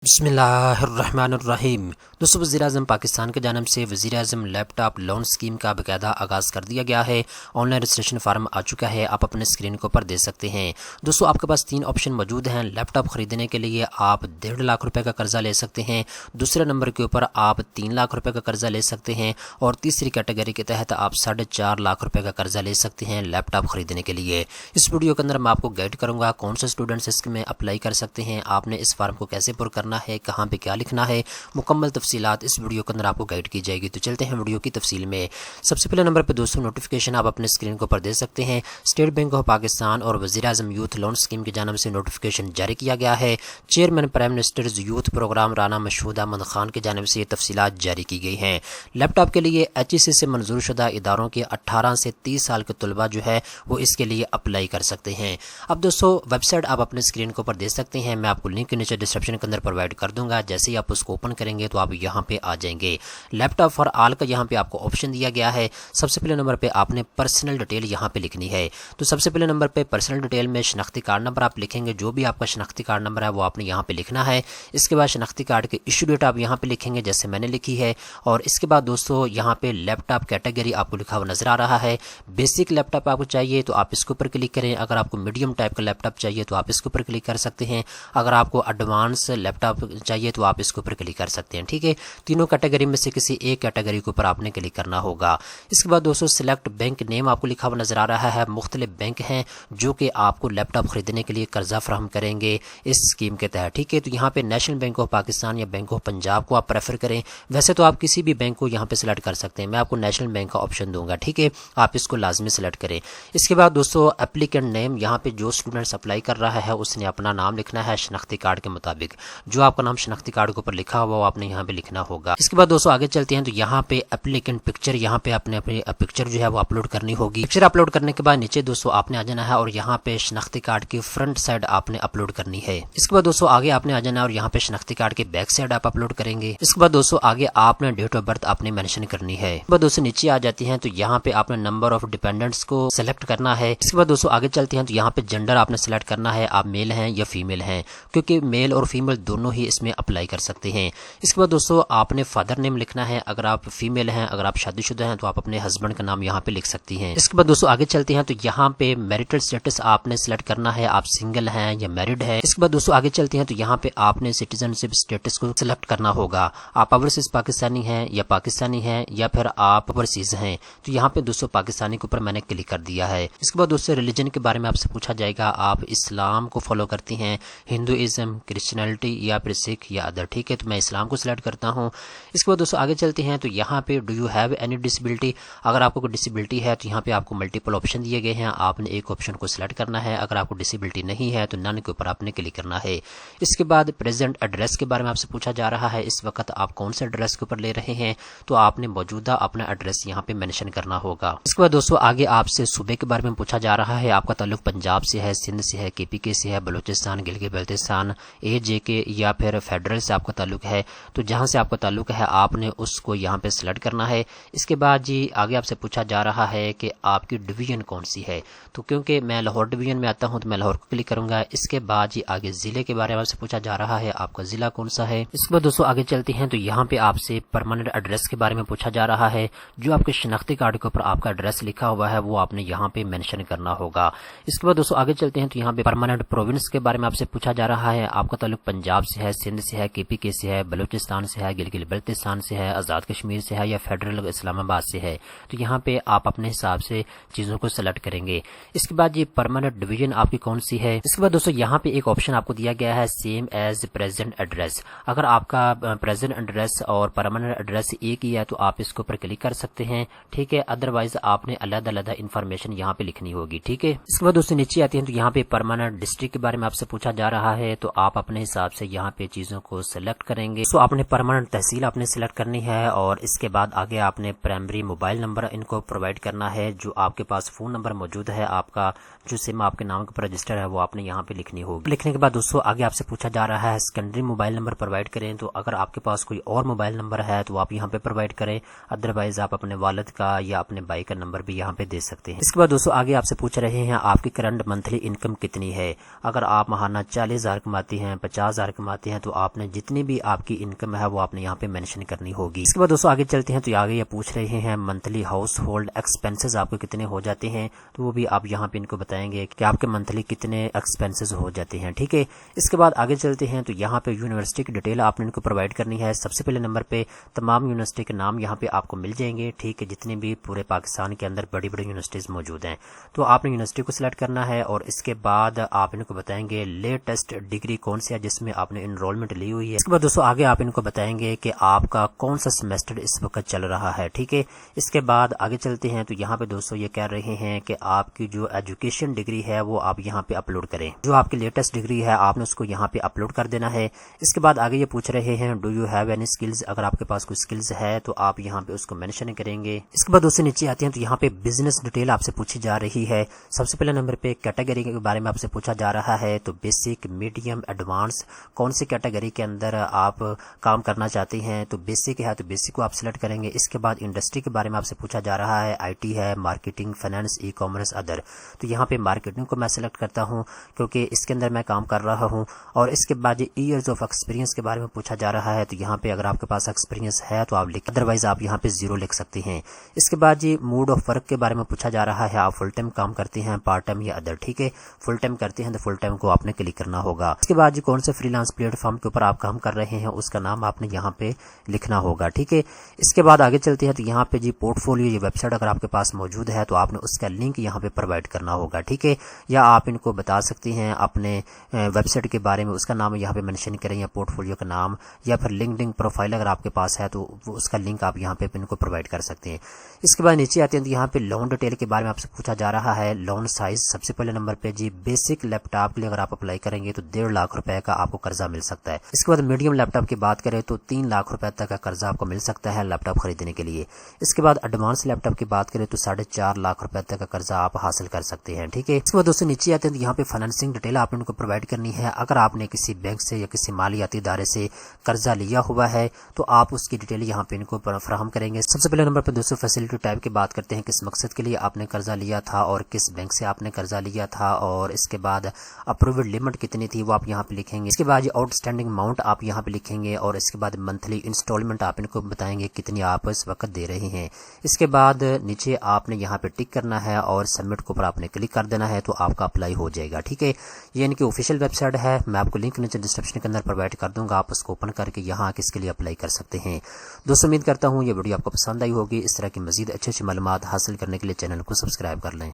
बिस्मिल्लाहिर्रहमानिर्रहीम। दोस्तों, वज़ीर-ए-आज़म पाकिस्तान की जानिब से वज़ीर-ए-आज़म लैपटॉप लोन स्कीम का बाकायदा आगाज़ कर दिया गया है। ऑनलाइन रजिस्ट्रेशन फार्म आ चुका है, आप अपने स्क्रीन के ऊपर दे सकते हैं। दोस्तों, आपके पास 3 ऑप्शन मौजूद हैं। लैपटॉप ख़रीदने के लिए आप 1.5 लाख रुपये का कर्ज़ा ले सकते हैं, दूसरे नंबर के ऊपर आप 3 लाख रुपये का कर्ज़ा ले सकते हैं, और तीसरी कैटेगरी के तहत आप 4.5 लाख रुपये का कर्ज़ा ले सकते हैं लैपटॉप ख़रीदने के लिए। इस वीडियो के अंदर मैं आपको गाइड करूँगा कौन से स्टूडेंट्स इसमें अप्लाई कर सकते हैं, आपने इस फार्म को कैसे पुर करना है, कहाँ पे क्या लिखना है, मुकम्मल तफसीलात इस वीडियो के अंदर आपको गाइड की जाएगी। तो चलते हैं वीडियो की तफसील में। सबसे पहले नंबर पे दोस्तों नोटिफिकेशन आप अपने स्क्रीन के ऊपर दे सकते हैं। स्टेट बैंक ऑफ पाकिस्तान और वज़ीर-ए-आज़म यूथ लोन स्कीम की जानिब से नोटिफिकेशन जारी किया गया है। Chairman prime minister's youth programme Rana Mashhood Ahmed Khan की जानिब से ये तफसीलात जारी की गई हैं। लैपटॉप के लिए HEC से मंजूर शुदा इदारों के 18 से 30 साल के तलबा जो है वो इसके लिए अप्लाई कर सकते हैं। अब दोस्तों वेबसाइट आप अपने स्क्रीन के ऊपर दे सकते हैं, मैं आपको लिंक नीचे डिस्क्रिप्शन के अंदर प्रोवाइड कर दूंगा। जैसे ही आप उसको ओपन करेंगे तो आप यहाँ पे आ जाएंगे। लैपटॉप फॉर ऑल का यहाँ पे आपको ऑप्शन दिया गया है। सबसे पहले नंबर पे आपने पर्सनल डिटेल यहाँ पे लिखनी है। तो सबसे पहले नंबर पे पर्सनल डिटेल में शनाख्ती कार्ड नंबर आप लिखेंगे, जो भी आपका शनाख्ती कार्ड नंबर है वो आपने यहाँ पे लिखना है। इसके बाद शनाख्ती कार्ड की इशू डेट आप यहाँ पे लिखेंगे जैसे मैंने लिखी है। और इसके बाद दोस्तों यहाँ पे लैपटॉप कैटेगरी आपको लिखा हुआ नजर आ रहा है। बेसिक लैपटॉप आपको चाहिए तो आप इसके ऊपर क्लिक करें, अगर आपको मीडियम टाइप का लैपटॉप चाहिए तो आप इसके ऊपर क्लिक कर सकते हैं, अगर आपको एडवांस लैपटॉप चाहिए तो आप इसके ऊपर क्लिक कर सकते हैं। ठीक है, तीनों कैटेगरी में से किसी एक कैटेगरी के ऊपर आपने क्लिक करना होगा। इसके बाद दोस्तों सिलेक्ट बैंक नेम आपको लिखा हुआ नजर आ रहा है। मुख्तलिफ बैंक हैं जो कि आपको लैपटॉप खरीदने के लिए कर्जा फराहम करेंगे इस स्कीम के तहत। ठीक है, तो यहाँ पे नेशनल बैंक ऑफ पाकिस्तान या बैंक ऑफ पंजाब को आप प्रेफर करें। वैसे तो आप किसी भी बैंक को यहाँ पे सिलेक्ट कर सकते हैं, मैं आपको नेशनल बैंक का ऑप्शन दूंगा। ठीक है, आप इसको लाजमी सिलेक्ट करें। इसके बाद दोस्तों एप्लीकेंट नेम, यहाँ पे जो स्टूडेंट्स अप्लाई कर रहा है उसने अपना नाम लिखना है शनाख्ती कार्ड के मुताबिक। जो आपका नाम शनाख्ती कार्ड के ऊपर लिखा हुआ वो आपने यहाँ पे लिखना होगा। इसके बाद दोस्तों आगे चलते हैं तो यहाँ पे एप्लीकेंट पिक्चर, यहाँ पे आपने अपनी पिक्चर जो है वो अपलोड करनी होगी। पिक्चर अपलोड करने के बाद नीचे दोस्तों आपने आ जाना है और यहाँ पे शनाख्ती कार्ड की फ्रंट साइड आपने अपलोड करनी है। इसके बाद दोस्तों आगे आपने आ जाना है और यहाँ पे शनाख्ती कार्ड की बैक साइड आप अपलोड करेंगे। इसके बाद दोस्तों आगे आपने डेट ऑफ बर्थ आपने मेंशन करनी है। इसके बाद दोस्तों नीचे आ जाती हैं तो यहाँ पे आपने नंबर ऑफ डिपेंडेंट्स को सिलेक्ट करना है। इसके बाद दोस्तों आगे चलते हैं तो यहाँ पे जेंडर आपने सिलेक्ट करना है, आप मेल हैं या फीमेल हैं, क्योंकि मेल और फीमेल दोनों ही इसमें अप्लाई कर सकते हैं। इसके बाद दोस्तों आपने फादर नेम लिखना है, अगर आप फीमेल हैं, अगर आप शादीशुदा हैं तो आप अपने हस्बैंड का नाम यहाँ पे लिख सकती हैं। इसके बाद दोस्तों आगे चलते हैं तो यहाँ पे मैरिटल स्टेटस आपने सिलेक्ट करना है, आप सिंगल हैं या मैरिड है। इसके बाद दोस्तों आगे चलते हैं तो यहाँ पे आपने सिटीजनशिप स्टेटस को सिलेक्ट करना होगा, आप ओवरसीज पाकिस्तानी हैं या पाकिस्तानी हैं या फिर आप ओवरसीज हैं। तो यहाँ पे दोस्तों पाकिस्तानी के ऊपर मैंने क्लिक कर दिया है। इसके बाद दोस्तों रिलीजन के बारे में आपसे पूछा जाएगा, आप इस्लाम को फॉलो करती हैं, हिंदुइज्म, क्रिश्चियनिटी या फिर सिख या अदर। ठीक है, तो मैं इस्लाम को सिलेक्ट करता हूँ। इसके बाद दोस्तों आगे चलते हैं तो यहाँ पे do you have any disability, अगर आपको कोई डिसेबिलिटी है तो यहाँ पे आपको मल्टीपल ऑप्शन दिए गए हैं, आपने एक ऑप्शन को सिलेक्ट करना है। अगर आपको डिसेबिलिटी नहीं है तो नन के ऊपर आपने क्लिक करना है। इसके बाद प्रेजेंट एड्रेस के बारे में आपसे पूछा जा रहा है, इस वक्त आप कौन से एड्रेस के ऊपर ले रहे हैं, तो आपने मौजूदा अपना एड्रेस यहाँ पे मेंशन करना होगा। इसके बाद दोस्तों आगे आपसे सूबे के बारे में पूछा जा रहा है, आपका ताल्लुक पंजाब से है, सिंध से है, KPK से है, बलूचिस्तान, गिलगित बल्तिस्तान, AJK या फिर फेडरल से आपका ताल्लुक है। तो जहाँ से आपका ताल्लुक है आपने उसको यहाँ पे सिलेक्ट करना है। इसके बाद जी आगे आपसे पूछा जा रहा है कि आपकी डिवीजन कौन सी है, तो क्योंकि मैं लाहौर डिवीजन में आता हूँ तो मैं लाहौर को क्लिक करूंगा। इसके बाद जी आगे जिले के बारे में आपसे पूछा जा रहा है, आपका जिला कौन सा है। इसके बाद दोस्तों आगे चलते हैं तो यहाँ पे आपसे परमानेंट एड्रेस के बारे में पूछा जा रहा है, जो आपके शनाख्ती कार्ड के ऊपर आपका एड्रेस लिखा हुआ है वो आपने यहाँ पे मेंशन करना होगा। इसके बाद दोस्तों आगे चलते हैं तो यहाँ पे परमानेंट प्रोविंस के बारे में आपसे पूछा जा रहा है, आपका ताल्लुक पंजाब से है, सिंध से है, KPK से है, बलूचिस्तान से है, गिलगित बल्तिस्तान से है, आज़ाद कश्मीर से है या फेडरल इस्लामाबाद से है। तो यहाँ पे आप अपने हिसाब से चीज़ों को सेलेक्ट करेंगे। इसके बाद ये परमानेंट डिवीजन आपकी कौन सी है। इसके बाद दोस्तों यहाँ पे एक ऑप्शन आपको दिया गया है सेम एज प्रेजेंट एड्रेस, अगर आपका प्रेजेंट एड्रेस और परमानेंट एड्रेस एक ही है तो आप इसके ऊपर क्लिक कर सकते हैं। ठीक है, अदरवाइज आपने अलग अलग इन्फॉर्मेशन यहाँ पे लिखनी होगी। ठीक है, इसके बाद दोस्तों नीचे आते हैं तो यहाँ पे परमानेंट डिस्ट्रिक्ट के बारे में आपसे पूछा जा रहा है, तो आप अपने हिसाब से यहाँ पे चीजों को सिलेक्ट करेंगे। तो आपने परमानेंट तहसील आपने सिलेक्ट करनी है और इसके बाद आगे आपने प्राइमरी मोबाइल नंबर इनको प्रोवाइड करना है, जो आपके पास फोन नंबर मौजूद है, आपका जो सिम आपके नाम के ऊपर रजिस्टर है वो आपने यहाँ पे लिखनी होगी। लिखने के बाद दोस्तों आगे आपसे पूछा जा रहा है सेकेंडरी मोबाइल नंबर प्रोवाइड करें, तो अगर आपके पास कोई और मोबाइल नंबर है तो आप यहाँ पे प्रोवाइड करें, अदरवाइज आप अपने वालिद का या अपने भाई का नंबर भी यहाँ पे दे सकते हैं। इसके बाद दोस्तों आगे आपसे पूछ रहे हैं आपकी करंट मंथली इनकम कितनी है। अगर आप माहाना 40,000 कमाती हैं, 50,000 कमाते हैं तो आपने जितनी भी आपकी इनकम है वो आपने यहाँ पे मेंशन करनी होगी। इसके बाद दोस्तों आगे चलते हैं तो आगे ये पूछ रहे हैं मंथली हाउस होल्ड एक्सपेंसेस आपको कितने हो जाते हैं, तो वो भी आप यहाँ पे इनको बताएंगे कि आपके मंथली कितने एक्सपेंसेस हो जाते हैं। ठीक है, इसके बाद आगे चलते हैं तो यहाँ पे यूनिवर्सिटी की डिटेल आपने इनको प्रोवाइड करनी है। सबसे पहले नंबर पे तमाम यूनिवर्सिटी के नाम यहाँ पे आपको मिल जाएंगे। ठीक है, जितने भी पूरे पाकिस्तान के अंदर बड़ी बड़ी यूनिवर्सिटीज मौजूद हैं तो आपने यूनिवर्सिटी को सिलेक्ट करना है और इसके बाद आप इनको बताएंगे लेटेस्ट डिग्री कौन सी है जिसमें आपने इनरोलमेंट ली हुई है। इसके बाद दोस्तों आगे आप इनको बताएंगे कि आपका कौन सा सेमेस्टर इस वक्त चल रहा है। ठीक है, इसके बाद आगे चलते हैं तो यहाँ पे दोस्तों ये कह रहे हैं कि आपकी जो एजुकेशन डिग्री है वो आप यहाँ पे अपलोड करें। जो आपकी लेटेस्ट डिग्री है आपने उसको यहाँ पे अपलोड कर देना है। इसके बाद आगे ये पूछ रहे हैं do you have any skills, अगर आपके पास कोई स्किल्स है तो आप यहाँ पे उसको मेंशन करेंगे। इसके बाद दोस्तों नीचे आते हैं तो यहाँ पे बिजनेस डिटेल आपसे पूछी जा रही है। सबसे पहले नंबर पे कैटेगरी के बारे में आपसे पूछा जा रहा है, तो बेसिक, मीडियम, एडवांस कौन सी कैटेगरी के अंदर आप काम करना चाहते हैं। तो बेसिक है तो बेसिक को आप सिलेक्ट करेंगे। इसके बाद इंडस्ट्री के बारे में आपसे पूछा जा रहा है, आईटी है, marketing, finance, e commerce, other. तो यहाँ पे मार्केटिंग को मैं सिलेक्ट करता हूँ क्योंकि इसके अंदर मैं काम कर रहा हूँ। और इसके बाद ईयर्स ऑफ एक्सपीरियंस के बारे में पूछा जा रहा है, तो यहाँ पे अगर आपके पास एक्सपीरियंस है तो आप लिख, अदरवाइज आप यहाँ पे 0 लिख सकते हैं। इसके बाद ये मूड ऑफ वर्क के बारे में पूछा जा रहा है, आप फुल टाइम काम करते हैं, पार्ट टाइम या अदर। ठीक है, फुल टाइम करते हैं तो फुल टाइम को आपने क्लिक करना होगा। इसके बाद जी कौन से फ्रीलांस प्लेटफॉर्म के ऊपर आप काम कर रहे हैं उसका नाम आपने यहाँ पे लिखना होगा। ठीक है, इसके बाद आगे चलते हैं तो यहाँ पे जी पोर्टफोलियो, ये वेबसाइट अगर आपके पास मौजूद है तो आपने उसका लिंक यहाँ पे प्रोवाइड करना होगा। ठीक है, या आप इनको बता सकते हैं अपने वेबसाइट के बारे में, उसका नाम यहाँ पे मेंशन करें या पोर्टफोलियो का नाम, या फिर लिंक्डइन प्रोफाइल अगर आपके पास है तो उसका लिंक आप यहाँ पे इनको प्रोवाइड कर सकते हैं। इसके बाद नीचे आते हैं तो यहाँ पे लोन डिटेल के बारे में आपसे पूछा जा रहा है। लोन साइज सबसे पहले नंबर पे जी बेसिक लैपटॉप के लिए अगर आप अप्लाई करेंगे तो 1.5 लाख रुपए का आपको कर्जा मिल सकता है। इसके बाद मीडियम लैपटॉप की बात करें तो 3 लाख रुपए तक का कर्जा आपको मिल सकता है लैपटॉप खरीदने के लिए। इसके बाद एडवांस लैपटॉप की बात करें तो 4.5 लाख रुपए तक का कर्जा आप हासिल कर सकते हैं। ठीक है, इसके बाद दोस्तों नीचे आते हैं तो यहाँ पे फाइनेंसिंग डिटेल आप इनको प्रोवाइड करनी है। अगर आपने किसी बैंक से या किसी मालियाती इदारे से कर्जा लिया हुआ है तो आप उसकी डिटेल यहाँ पे इनको फराहम करेंगे। सबसे पहले नंबर पर दोस्तों फैसिलिटी टाइप की बात करते हैं, किस मकसद के लिए आपने कर्जा लिया था और किस बैंक से आपने कर्जा लिया था, और इसके बाद अप्रूव्ड लिमिट कितनी थी वो आप यहाँ पे लिखेंगे। इसके बाद आउटस्टैंडिंग अमाउंट आप यहाँ पे लिखेंगे और इसके बाद मंथली इंस्टॉलमेंट आप इनको बताएंगे कितनी आप इस वक्त दे रहे हैं। इसके बाद नीचे आपने यहाँ पे टिक करना है और सबमिट के ऊपर आपने क्लिक कर देना है तो आपका अप्लाई हो जाएगा। ठीक है, ये इनकी ऑफिशियल वेबसाइट है, मैं आपको लिंक नीचे डिस्क्रिप्शन के अंदर प्रोवाइड कर दूंगा, आप उसको ओपन करके यहाँ आके इसके लिए अप्लाई कर सकते हैं। दोस्तों उम्मीद करता हूँ ये वीडियो आपको पसंद आई होगी। इस तरह की मजीद अच्छी अच्छी मालूमात हासिल करने के लिए चैनल को सब्सक्राइब कर लें।